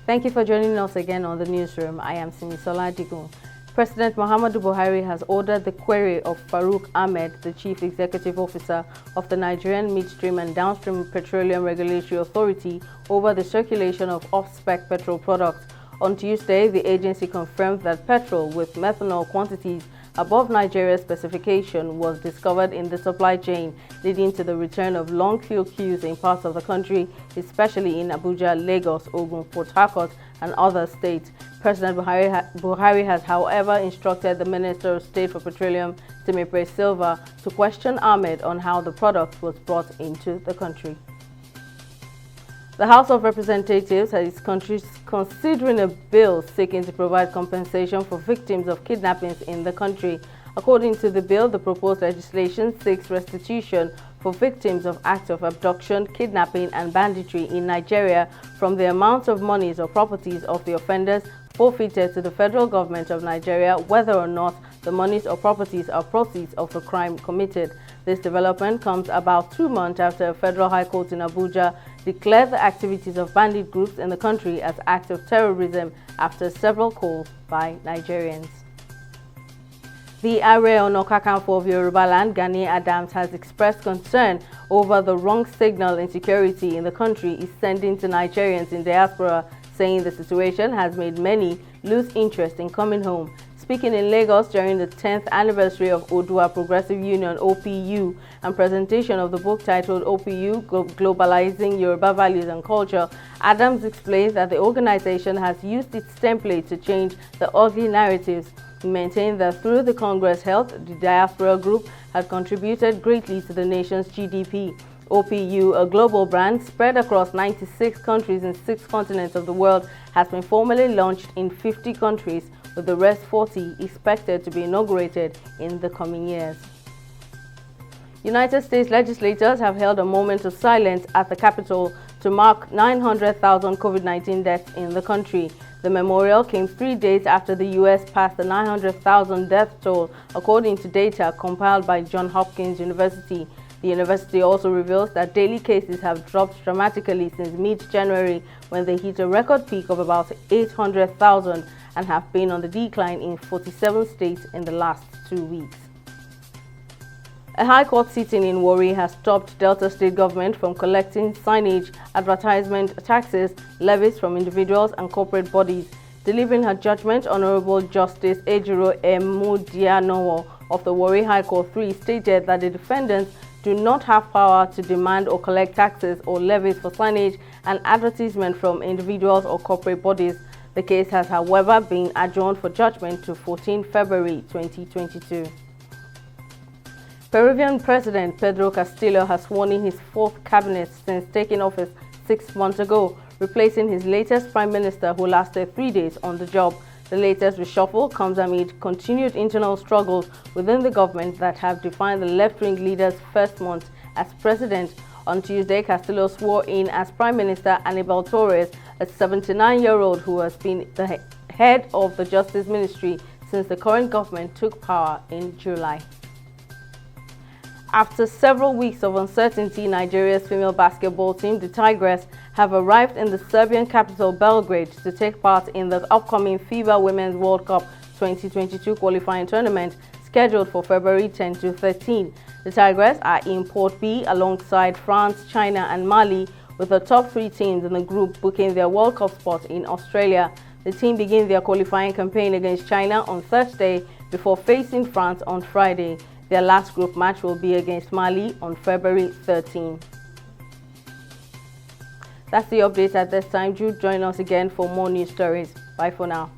Thank you for joining us again on the newsroom. I am Simisola Digun. President Muhammadu Buhari has ordered the query of Farouk Ahmed, the Chief Executive Officer of the Nigerian Midstream and Downstream Petroleum Regulatory Authority over the circulation of off-spec petrol products. On Tuesday, the agency confirmed that petrol with methanol quantities above Nigeria's specification was discovered in the supply chain, leading to the return of long fuel queues in parts of the country, especially in Abuja, Lagos, Ogun, Port Harcourt, and other states. President Buhari has, however, instructed the Minister of State for Petroleum, Temepere Silva, to question Ahmed on how the product was brought into the country. The House of Representatives is considering a bill seeking to provide compensation for victims of kidnappings in the country. According to the bill, the proposed legislation seeks restitution for victims of acts of abduction, kidnapping, and banditry in Nigeria from the amount of monies or properties of the offenders forfeited to the federal government of Nigeria, whether or not the monies or properties are proceeds of the crime committed. This development comes about 2 months after a federal high court in Abuja declared the activities of bandit groups in the country as acts of terrorism after several calls by Nigerians. The Ààrẹ Ọ̀nà Kakanfò of Yorubaland, Gani Adams, has expressed concern over the wrong signal insecurity in the country is sending to Nigerians in diaspora, saying the situation has made many lose interest in coming home. Speaking in Lagos during the 10th anniversary of Odua Progressive Union (OPU) and presentation of the book titled OPU Globalizing Yoruba Values and Culture, Adams explained that the organization has used its template to change the ugly narratives. He maintained that through the Congress held, the diaspora group had contributed greatly to the nation's GDP. OPU, a global brand spread across 96 countries in 6 continents of the world, has been formally launched in 50 countries, with the rest 40 expected to be inaugurated in the coming years. United States legislators have held a moment of silence at the Capitol to mark 900,000 COVID-19 deaths in the country. The memorial came 3 days after the U.S. passed the 900,000 death toll, according to data compiled by Johns Hopkins University. The university also reveals that daily cases have dropped dramatically since mid-January, when they hit a record peak of about 800,000 and have been on the decline in 47 states in the last 2 weeks. A high court sitting in Warri has stopped Delta State government from collecting signage, advertisement taxes, levies from individuals and corporate bodies. Delivering her judgment, Honorable Justice Ejiro Emudianowo of the Warri High Court 3 stated that the defendants do not have power to demand or collect taxes or levies for signage and advertisement from individuals or corporate bodies. The case has, however, been adjourned for judgment to 14 February 2022. Peruvian President Pedro Castillo has sworn in his 4th cabinet since taking office 6 months ago, replacing his latest prime minister who lasted 3 days on the job. The latest reshuffle comes amid continued internal struggles within the government that have defined the left-wing leader's first month as president. On Tuesday, Castillo swore in as Prime Minister Aníbal Torres, a 79-year-old who has been the head of the Justice Ministry since the current government took power in July. After several weeks of uncertainty, Nigeria's female basketball team, the Tigress, have arrived in the Serbian capital Belgrade to take part in the upcoming FIBA Women's World Cup 2022 qualifying tournament scheduled for February 10 to 13. The Tigress are in Port B alongside France, China, and Mali, with the top 3 teams in the group booking their World Cup spot in Australia. The team begin their qualifying campaign against China on Thursday before facing France on Friday. Their last group match will be against Mali on February 13. That's the update at this time. Do join us again for more news stories. Bye for now.